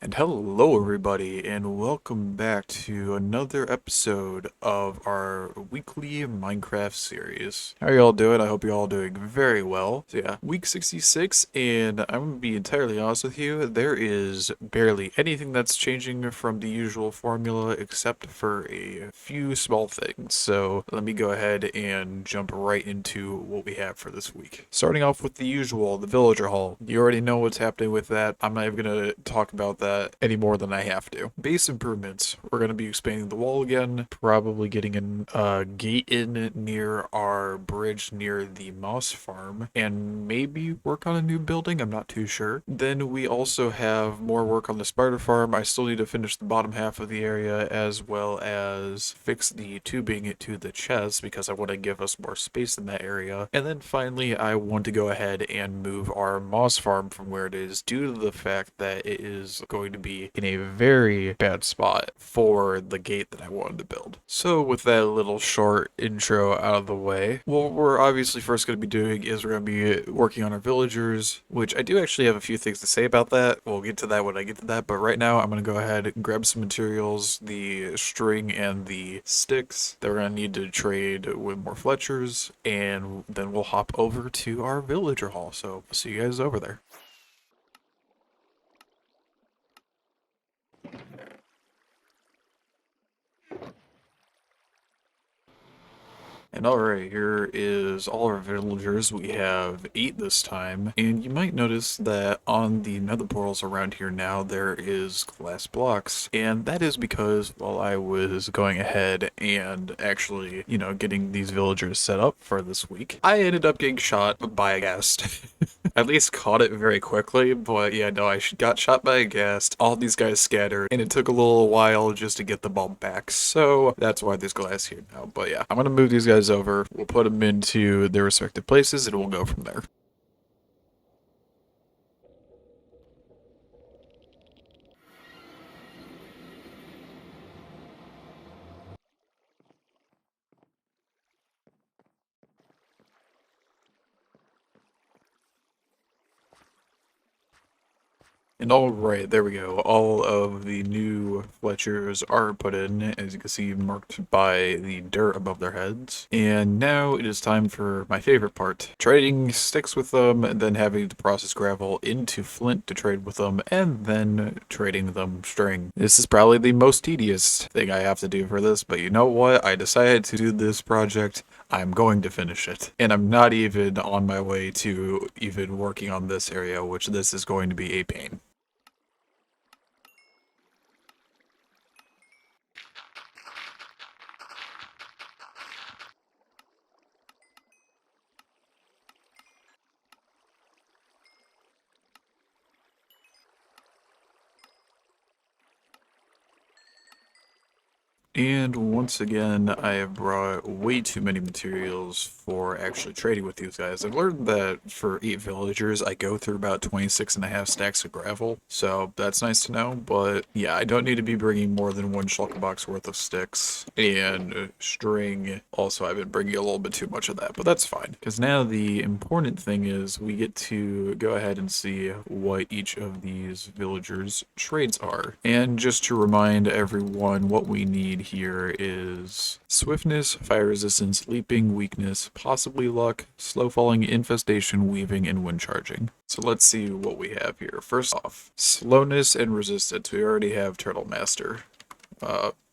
And hello everybody, and welcome back to another episode of our weekly Minecraft series. How are y'all doing? I hope you're all doing very well. So yeah, week 66, and I'm gonna be entirely honest with you, there is barely anything that's changing from the usual formula except for a few small things. So let me go ahead and jump right into what we have for this week. Starting off with the usual, the villager hall. You already know what's happening with that. I'm not even gonna talk about that any more than I have to. Base improvements. We're going to be expanding the wall again, probably getting a gate in near our bridge near the moss farm, and maybe work on a new building. I'm not too sure. Then we also have more work on the spider farm. I still need to finish the bottom half of the area as well as fix the tubing to the chest because I want to give us more space in that area. And then finally, I want to go ahead and move our moss farm from where it is due to the fact that it is going to be in a very bad spot for the gate that I wanted to build. So with that little short intro out of the way, what we're obviously first going to be doing is we're going to be working on our villagers, which I do actually have a few things to say about that. We'll get to that when I get to that, but right now I'm going to go ahead and grab some materials, the string and the sticks that we're going to need to trade with more Fletchers, and then we'll hop over to our villager hall. So I'll see you guys over there. And alright, here is all our villagers. We have 8 this time, and you might notice that on the nether portals around here now there is glass blocks, and that is because while I was going ahead and actually, getting these villagers set up for this week, I ended up getting shot by a ghast. At least caught it very quickly, but yeah, no, I got shot by a ghast, all these guys scattered, and it took a little while just to get them all back, so that's why there's glass here now. But yeah, I'm gonna move these guys over, we'll put them into their respective places, and we'll go from there. And all right, there we go. All of the new Fletchers are put in, as you can see, marked by the dirt above their heads. And now it is time for my favorite part, trading sticks with them, and then having to process gravel into flint to trade with them, and then trading them string. This is probably the most tedious thing I have to do for this, but you know what? I decided to do this project. I'm going to finish it. And I'm not even on my way to even working on this area, which this is going to be a pain. And once again, I have brought way too many materials for actually trading with these guys. I've learned that for 8 villagers, I go through about 26.5 stacks of gravel, so that's nice to know, but yeah, I don't need to be bringing more than 1 shulker box worth of sticks, and string, also I've been bringing a little bit too much of that, but that's fine, because now the important thing is we get to go ahead and see what each of these villagers' trades are. And just to remind everyone, what we need here is swiftness, fire resistance, leaping, weakness, possibly luck, slow falling, infestation, weaving, and wind charging. So let's see what we have here. First off, slowness and resistance. We already have Turtle Master.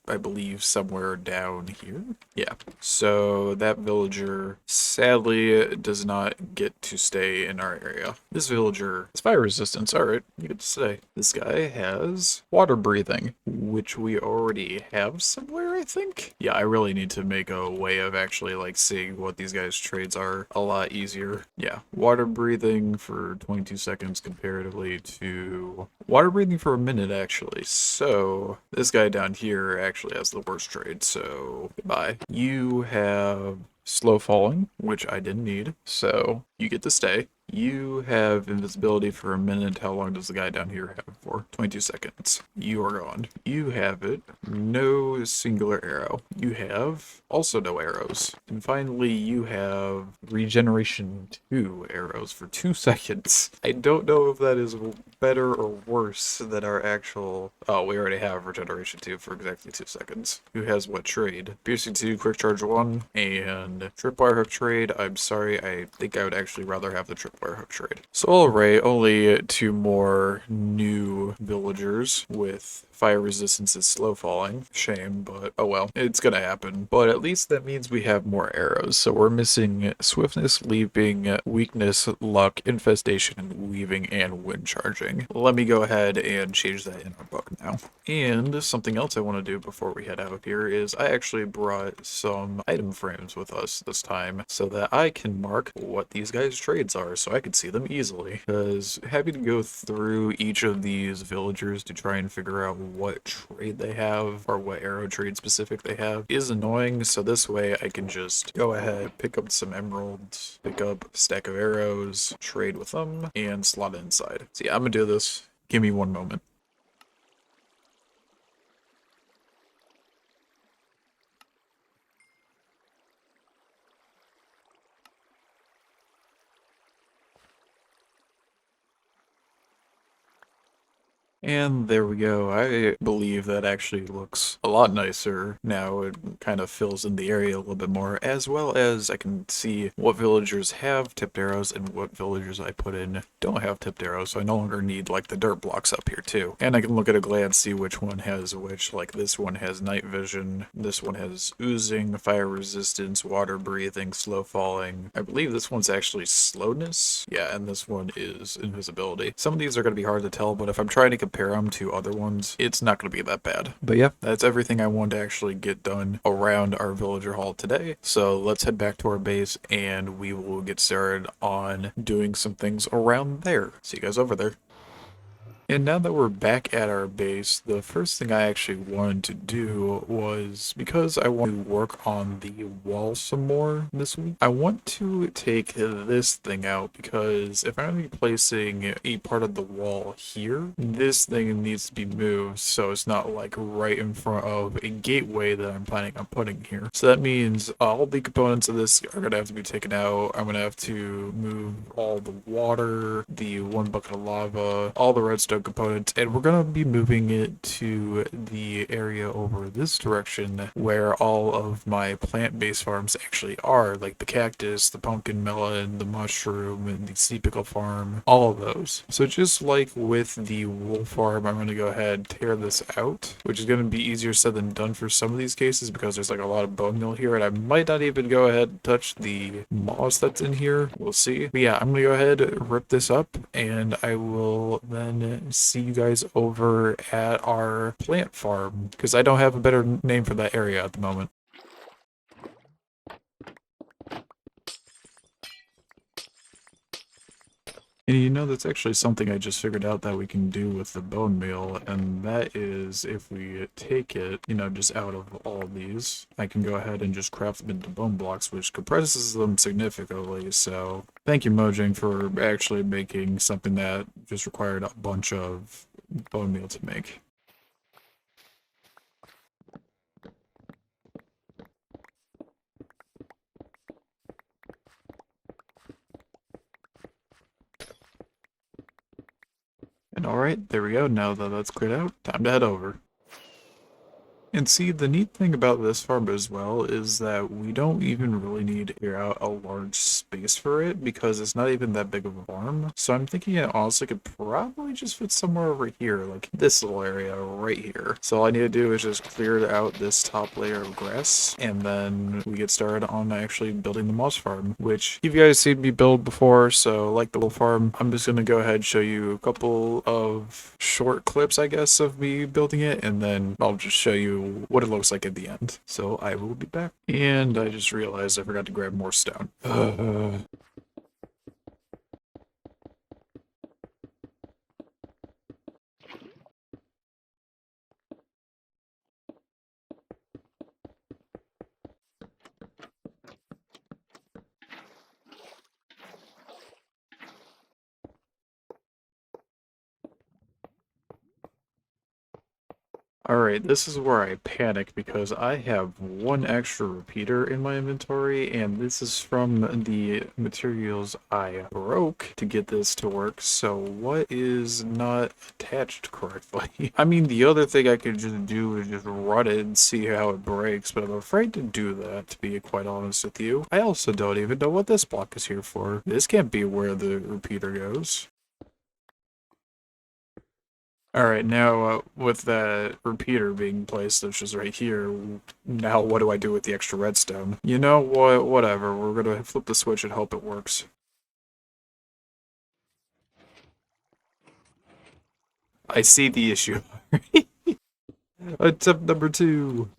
I believe somewhere down here. Yeah, so that villager sadly does not get to stay in our area. This villager has fire resistance. All right, you get to stay. This guy has water breathing, which we already have somewhere, I think. Yeah, I really need to make a way of actually like seeing what these guys' trades are a lot easier. Yeah, water breathing for 22 seconds comparatively to water breathing for a minute, actually. So this guy down here actually has the worst trade, so goodbye. You have slow falling, which I didn't need, so you get to stay. You have invisibility for a minute. How long does the guy down here have for? 22 seconds. You are gone. You have it. No singular arrow. You have also no arrows. And finally, you have regeneration 2 arrows for 2 seconds. I don't know if that is better or worse than our actual... Oh, we already have regeneration 2 for exactly 2 seconds. Who has what trade? Piercing 2, quick charge 1, and tripwire hook trade. I'm sorry, I think I would actually rather have the tripwire hook trade. So alright, only 2 more new villagers with fire resistance is slow falling. Shame, but oh well, it's gonna happen. But at least that means we have more arrows. So we're missing swiftness, leaping, weakness, luck, infestation, and weaving, and wind charging. Let me go ahead and change that in our book now. And something else I want to do before we head out of here is I actually brought some item frames with us this time so that I can mark what these guys' trades are so I can see them easily. Because having to go through each of these villagers to try and figure out what trade they have or what arrow trade specific they have is annoying, so this way I can just go ahead, pick up some emeralds, pick up a stack of arrows, trade with them, and slot it inside. So yeah, I'm gonna do this. Give me one moment. And there we go. I believe that actually looks a lot nicer now. It kind of fills in the area a little bit more, as well as I can see what villagers have tipped arrows and what villagers I put in don't have tipped arrows, so I no longer need like the dirt blocks up here too. And I can look at a glance, see which one has which, like this one has night vision, this one has oozing, fire resistance, water breathing, slow falling. I believe this one's actually slowness. Yeah, and this one is invisibility. Some of these are going to be hard to tell, but if I'm trying to compare them to other ones, it's not going to be that bad. But yeah, that's everything I wanted to actually get done around our villager hall today. So let's head back to our base and we will get started on doing some things around there. See you guys over there. And now that we're back at our base, the first thing I actually wanted to do was, because I want to work on the wall some more this week, I want to take this thing out, because if I'm going to be placing a part of the wall here, this thing needs to be moved so it's not like right in front of a gateway that I'm planning on putting here. So that means all the components of this are going to have to be taken out. I'm going to have to move all the water, the 1 bucket of lava, all the redstone components, and we're going to be moving it to the area over this direction where all of my plant-based farms actually are, like the cactus, the pumpkin melon, the mushroom, and the sea pickle farm, all of those. So just like with the wool farm, I'm going to go ahead, tear this out, which is going to be easier said than done for some of these cases because there's like a lot of bone meal here, and I might not even go ahead and touch the moss that's in here. We'll see. But yeah, I'm going to go ahead, rip this up, and I will then see you guys over at our plant farm, because I don't have a better name for that area at the moment. And you know, that's actually something I just figured out that we can do with the bone meal, and that is if we take it, you know, just out of all these, I can go ahead and just craft them into bone blocks, which compresses them significantly. So thank you, Mojang, for actually making something that just required a bunch of bone meal to make. And alright, there we go. Now that that's cleared out, time to head over. And see, the neat thing about this farm as well is that we don't even really need to clear out a large space for it because it's not even that big of a farm. So I'm thinking it honestly could probably just fit somewhere over here, like this little area right here. So all I need to do is just clear out this top layer of grass, and then we get started on actually building the moss farm, which you guys seen me build before. So like the little farm, I'm just going to go ahead and show you a couple of short clips, I guess, of me building it, and then I'll just show you what it looks like at the end. So I will be back. And I just realized I forgot to grab more stone. Alright, this is where I panic because I have one extra repeater in my inventory, and this is from the materials I broke to get this to work, so what is not attached correctly? I mean, the other thing I could just do is just run it and see how it breaks, but I'm afraid to do that, to be quite honest with you. I also don't even know what this block is here for. This can't be where the repeater goes. All right, now with that repeater being placed, which is right here, now what do I do with the extra redstone? You know what? Whatever. We're gonna flip the switch and hope it works. I see the issue. Attempt number two.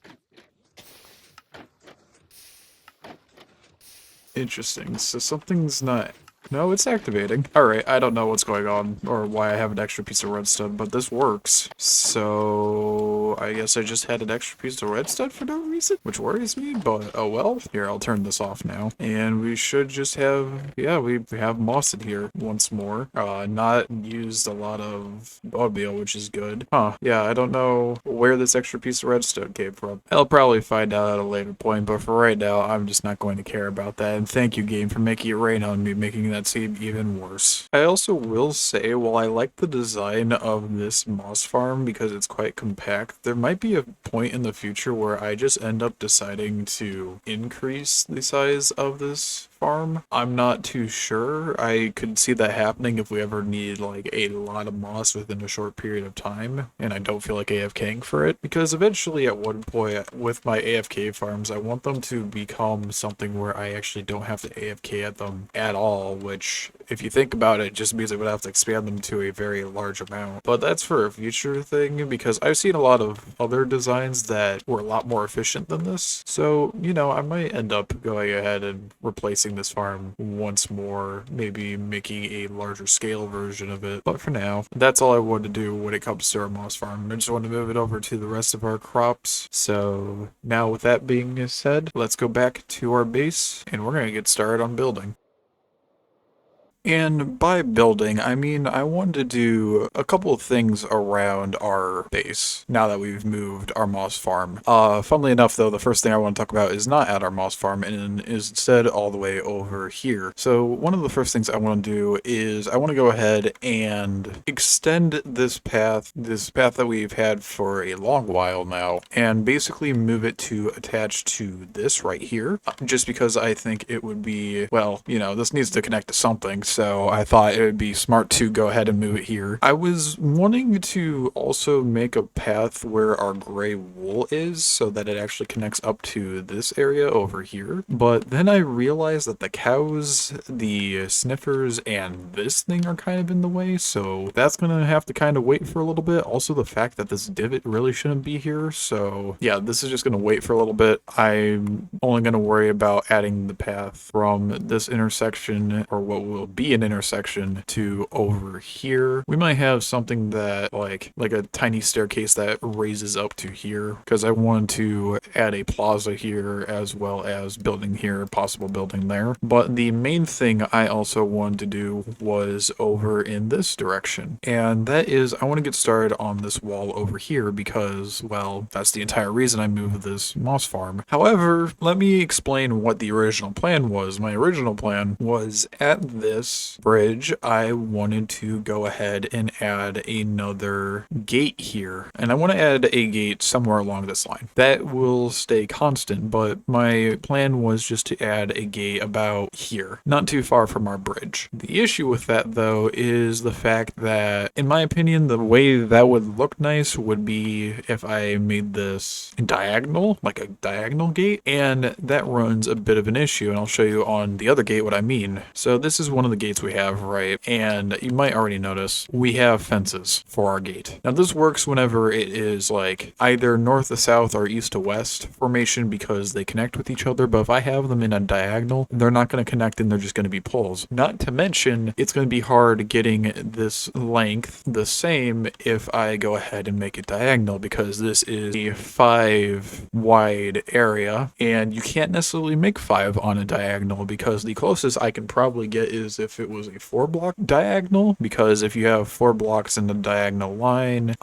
Interesting. So something's not. No, it's activating. Alright, I don't know what's going on or why I have an extra piece of redstone, but this works. So I guess I just had an extra piece of redstone for no reason, which worries me, but oh well. Here, I'll turn this off now. And we should just have, yeah, we have moss in here once more. Not used a lot of oatmeal, which is good. Huh, yeah, I don't know where this extra piece of redstone came from. I'll probably find out at a later point, but for right now, I'm just not going to care about that. And thank you, game, for making it rain on me, making that seem even worse. I also will say, while I like the design of this moss farm because it's quite compact, there might be a point in the future where I just end up deciding to increase the size of this farm. I'm not too sure. I could see that happening if we ever need like a lot of moss within a short period of time, and I don't feel like AFKing for it, because eventually at one point with my AFK farms, I want them to become something where I actually don't have to AFK at them at all, which if you think about it, just means I would have to expand them to a very large amount. But that's for a future thing, because I've seen a lot of other designs that were a lot more efficient than this. So, you know, I might end up going ahead and replacing this farm once more, maybe making a larger scale version of it. But for now, that's all I wanted to do when it comes to our moss farm. I just want to move it over to the rest of our crops. So now with that being said, let's go back to our base and we're going to get started on building. And by building, I mean I wanted to do a couple of things around our base now that we've moved our moss farm. Funnily enough though, the first thing I want to talk about is not at our moss farm and is instead all the way over here. So one of the first things I want to do is I want to go ahead and extend this path that we've had for a long while now, and basically move it to attach to this right here, just because I think it would be, well, you know, this needs to connect to something. So I thought it would be smart to go ahead and move it here. I was wanting to also make a path where our gray wool is so that it actually connects up to this area over here. But then I realized that the cows, the sniffers, and this thing are kind of in the way. So that's going to have to kind of wait for a little bit. Also the fact that this divot really shouldn't be here. So yeah, this is just going to wait for a little bit. I'm only going to worry about adding the path from this intersection, or what will be an intersection, to over here. We might have something that like a tiny staircase that raises up to here, because I want to add a plaza here as well as building here, possible building there. But the main thing I also wanted to do was over in this direction, and that is I want to get started on this wall over here because, well, that's the entire reason I moved this moss farm. However, let me explain what the original plan was. My original plan was at this bridge, I wanted to go ahead and add another gate here. And I want to add a gate somewhere along this line. That will stay constant, but my plan was just to add a gate about here, not too far from our bridge. The issue with that, though, is the fact that, in my opinion, the way that would look nice would be if I made this diagonal, like a diagonal gate, and that runs a bit of an issue, and I'll show you on the other gate what I mean. So this is one of the gates we have, right? And you might already notice we have fences for our gate. Now this works whenever it is like either north to south or east to west formation because they connect with each other, but if I have them in a diagonal, they're not going to connect and they're just going to be poles. Not to mention, it's going to be hard getting this length the same if I go ahead and make it diagonal, because this is a 5 wide area and you can't necessarily make 5 on a diagonal, because the closest I can probably get is if it was a 4 block diagonal, because if you have 4 blocks in the diagonal line,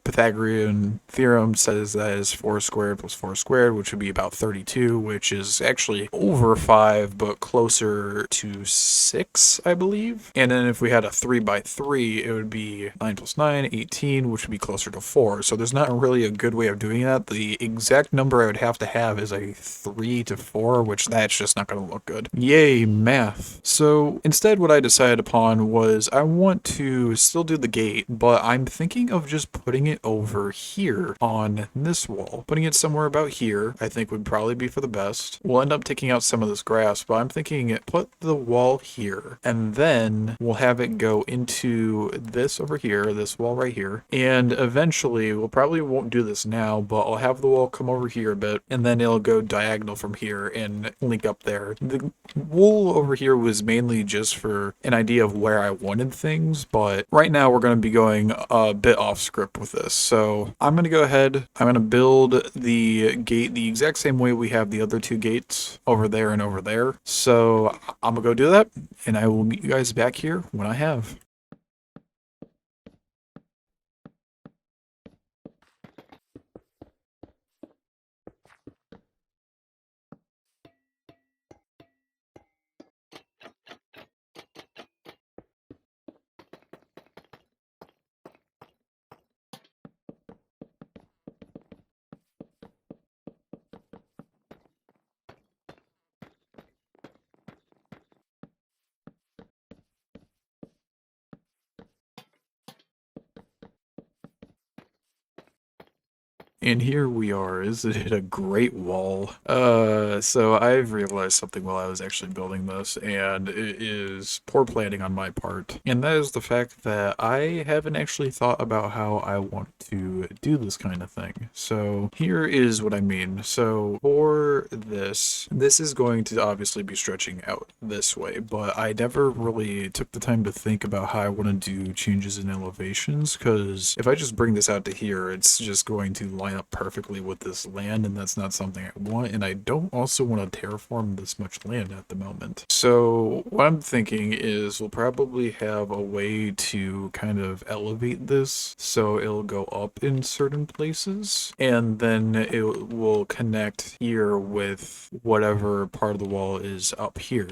Pythagorean theorem says that is 4 squared plus 4 squared, which would be about 32, which is actually over 5, but closer to 6, I believe. And then if we had a 3 by 3, it would be 9 plus 9, 18, which would be closer to 4. So there's not really a good way of doing that. The exact number I would have to have is a 3 to 4, which that's just not going to look good. Yay, math. So instead what I decided upon was I want to still do the gate, but I'm thinking of just putting it over here on this wall. Putting it somewhere about here, I think would probably be for the best. We'll end up taking out some of this grass, but I'm thinking put the wall here, and then we'll have it go into this over here, this wall right here, and eventually, we'll probably won't do this now, but I'll have the wall come over here a bit, and then it'll go diagonal from here and link up there. The wool over here was mainly just for an idea of where I wanted things, but right now we're going to be going a bit off script with this. So I'm going to go ahead, I'm going to build the gate the exact same way we have the other 2 gates over there and over there. So I'm going to go do that, and I will meet you guys back here when I have. And here we are. Isn't it a great wall? So I've realized something while I was actually building this, and it is poor planning on my part. And that is the fact that I haven't actually thought about how I want to do this kind of thing. So here is what I mean. So for this is going to obviously be stretching out this way, but I never really took the time to think about how I want to do changes in elevations, because if I just bring this out to here, it's just going to line up perfectly with this land, and that's not something I want, and I don't also want to terraform this much land at the moment. So what I'm thinking is we'll probably have a way to kind of elevate this so it'll go up in certain places, and then it will connect here with whatever part of the wall is up here.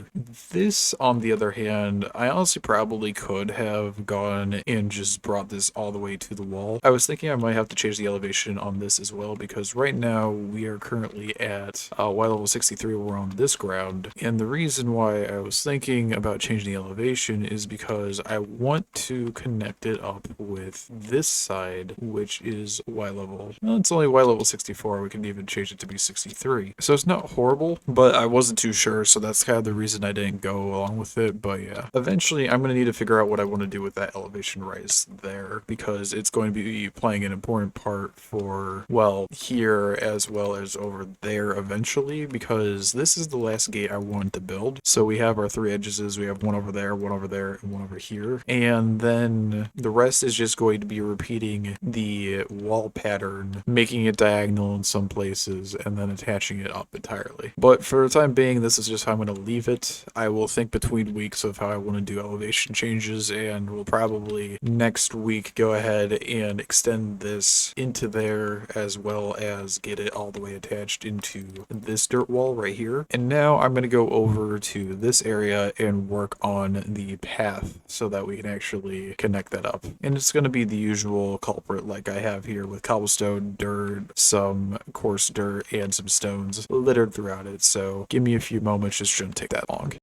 This, on the other hand, I honestly probably could have gone and just brought this all the way to the wall. I was thinking I might have to change the elevation on this as well, because right now we are currently at Y level 63. We're on this ground, and the reason why I was thinking about changing the elevation is because I want to connect it up with this side, which is Y level. Well, it's only Y level 64. We can even change it to be 63. So it's not horrible, but I wasn't too sure, so that's kind of the reason I didn't go along with it. But yeah, eventually I'm going to need to figure out what I want to do with that elevation rise there, because it's going to be playing an important part for, well, here as well as over there eventually, because this is the last gate I wanted to build. So we have our 3 edges. We have one over there, one over there, and one over here. And then the rest is just going to be repeating the wall pattern, making it diagonal in some places, and then attaching it up entirely. But for the time being, this is just how I'm going to leave it. I will think between weeks of how I want to do elevation changes, and we'll probably next week go ahead and extend this into there, as well as get it all the way attached into this dirt wall right here. And now I'm going to go over to this area and work on the path so that we can actually connect that up. And it's going to be the usual culprit like I have here, with cobblestone, dirt, some coarse dirt, and some stones littered throughout it. So give me a few moments, it shouldn't take that long.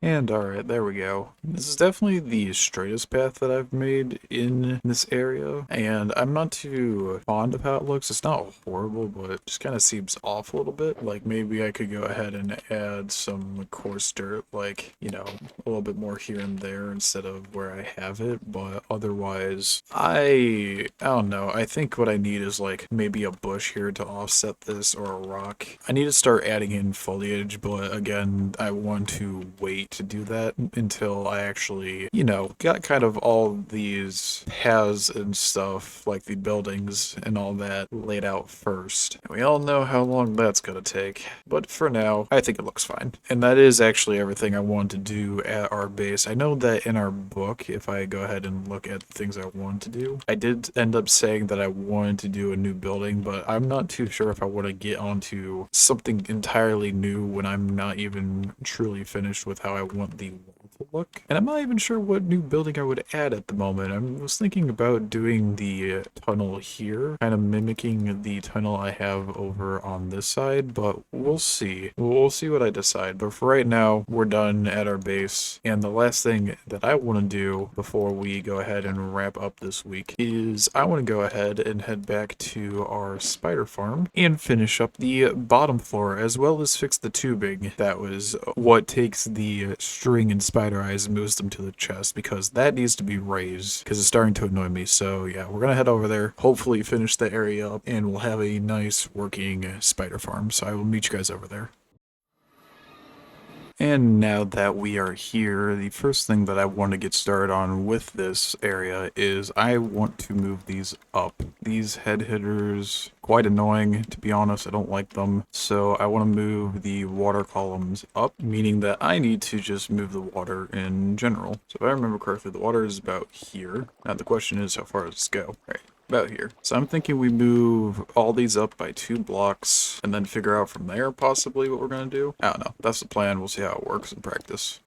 And alright, there we go. This is definitely the straightest path that I've made in this area, and I'm not too fond of how it looks. It's not horrible, but it just kind of seems off a little bit. Like maybe I could go ahead and add some coarse dirt, like, you know, a little bit more here and there instead of where I have it, but otherwise, I don't know. I think what I need is like maybe a bush here to offset this or a rock. I need to start adding in foliage, but again, I want to wait to do that until I actually, you know, got kind of all these paths and stuff, like the buildings and all that laid out first. And we all know how long that's gonna take, but for now, I think it looks fine. And that is actually everything I wanted to do at our base. I know that in our book, if I go ahead and look at the things I want to do, I did end up saying that I wanted to do a new building, but I'm not too sure if I want to get onto something entirely new when I'm not even truly finished with how I want the wall to look. And I'm not even sure what new building I would add at the moment. I was thinking about doing the tunnel here, kind of mimicking the tunnel I have over on this side, but we'll see. We'll see what I decide. But for right now, we're done at our base. And the last thing that I want to do before we go ahead and wrap up this week is I want to go ahead and head back to our spider farm and finish up the bottom floor as well as fix the tubing. That was what takes the string and spider eyes and moves them to the chest, because that needs to be raised because it's starting to annoy me. So yeah, we're gonna head over there, hopefully finish the area up, and we'll have a nice working spider farm. So I will meet you guys over there. And now that we are here, the first thing that I want to get started on with this area is I want to move these up. These head hitters, quite annoying, to be honest. I don't like them. So I want to move the water columns up, meaning that I need to just move the water in general. So if I remember correctly, the water is about here. Now the question is, how far does this go? Right. About here. So I'm thinking we move all these up by 2 blocks and then figure out from there possibly what we're going to do. I don't know. That's the plan. We'll see how it works in practice.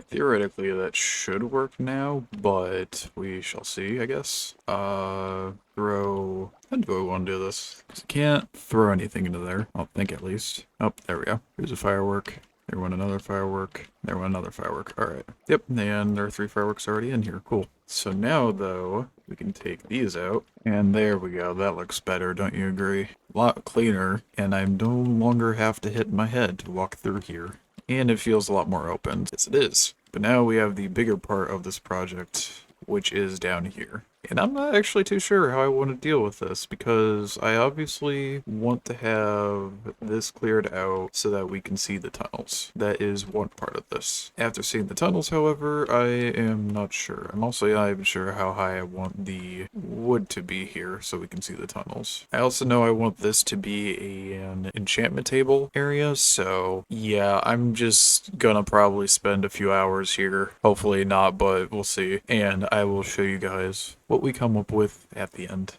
Theoretically, that should work now, but we shall see, I guess. Throw... How do I want to do this? 'Cause I can't throw anything into there. I don't think, at least. Oh, there we go. Here's a firework. There went another firework. There went another firework. Alright. Yep, and there are 3 fireworks already in here. Cool. So now, though, we can take these out. And there we go. That looks better, don't you agree? A lot cleaner, and I no longer have to hit my head to walk through here. And it feels a lot more open. Yes, it is. But now we have the bigger part of this project, which is down here. And I'm not actually too sure how I want to deal with this, because I obviously want to have this cleared out so that we can see the tunnels. That is one part of this. After seeing the tunnels, however, I am not sure. I'm also not even sure how high I want the wood to be here so we can see the tunnels. I also know I want this to be an enchantment table area, so yeah, I'm just gonna probably spend a few hours here. Hopefully not, but we'll see. And I will show you guys what we come up with at the end.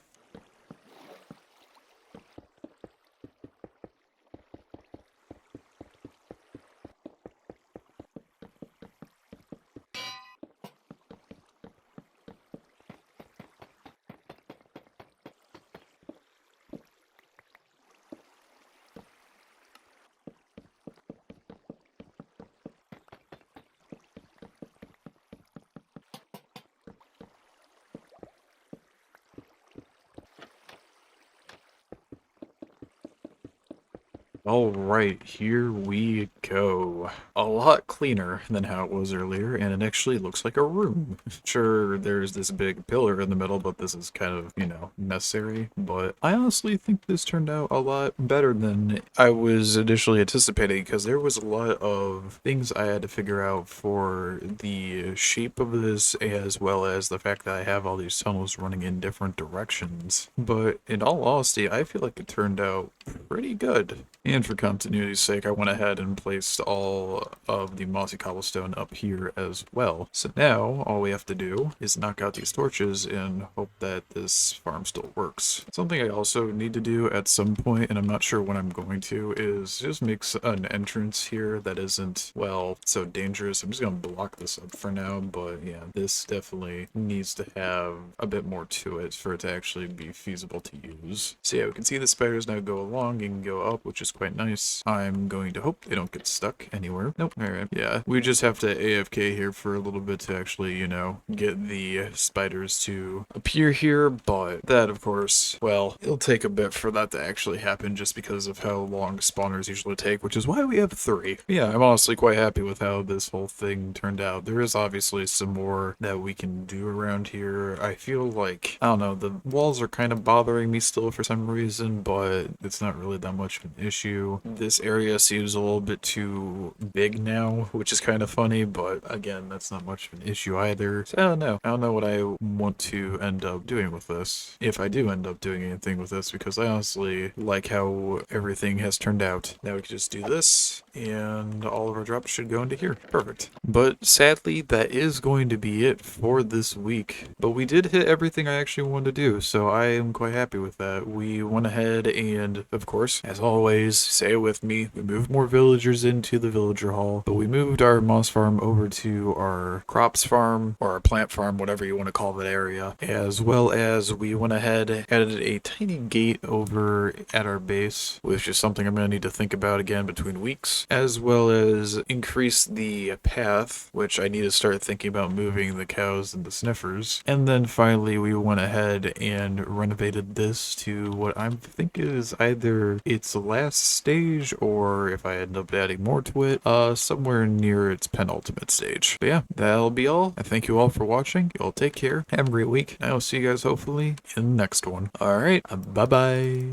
Alright, here we go. A lot cleaner than how it was earlier, and it actually looks like a room. Sure, there's this big pillar in the middle, but this is kind of, you know, necessary. But I honestly think this turned out a lot better than I was initially anticipating, because there was a lot of things I had to figure out for the shape of this, as well as the fact that I have all these tunnels running in different directions. But in all honesty, I feel like it turned out pretty good. And for continuity's sake, I went ahead and placed all of the mossy cobblestone up here as well. So now, all we have to do is knock out these torches and hope that this farm still works. Something I also need to do at some point, and I'm not sure when I'm going to, is just make an entrance here that isn't, well, so dangerous. I'm just going to block this up for now, but yeah, this definitely needs to have a bit more to it for it to actually be feasible to use. So yeah, we can see the spiders now go along and go up, which is quite nice. I'm going to hope they don't get stuck anywhere. Nope. Alright. Yeah, we just have to AFK here for a little bit to actually, you know, get the spiders to appear here, but that, of course, well, it'll take a bit for that to actually happen just because of how long spawners usually take, which is why we have 3. Yeah, I'm honestly quite happy with how this whole thing turned out. There is obviously some more that we can do around here. I feel like, I don't know, the walls are kind of bothering me still for some reason, but it's not really that much of an issue. This area seems a little bit too big now, which is kind of funny, but again, that's not much of an issue either. So I don't know. I don't know what I want to end up doing with this, if I do end up doing anything with this, because I honestly like how everything has turned out. Now we can just do this, and all of our drops should go into here. Perfect. But sadly, that is going to be it for this week. But we did hit everything I actually wanted to do, so I am quite happy with that. We went ahead and, of course, as always, say it with me, we moved more villagers into the villager hall, but we moved our moss farm over to our crops farm, or our plant farm, whatever you want to call that area, as well as we went ahead, added a tiny gate over at our base, which is something I'm going to need to think about again between weeks, as well as increase the path, which I need to start thinking about moving the cows and the sniffers. And then finally we went ahead and renovated this to what I think is either its last stage, or if I end up adding more to it, somewhere near its penultimate stage. But yeah, that'll be all. I thank you all for watching. You all take care. Have a great week. I will see you guys hopefully in the next one. Alright, bye bye.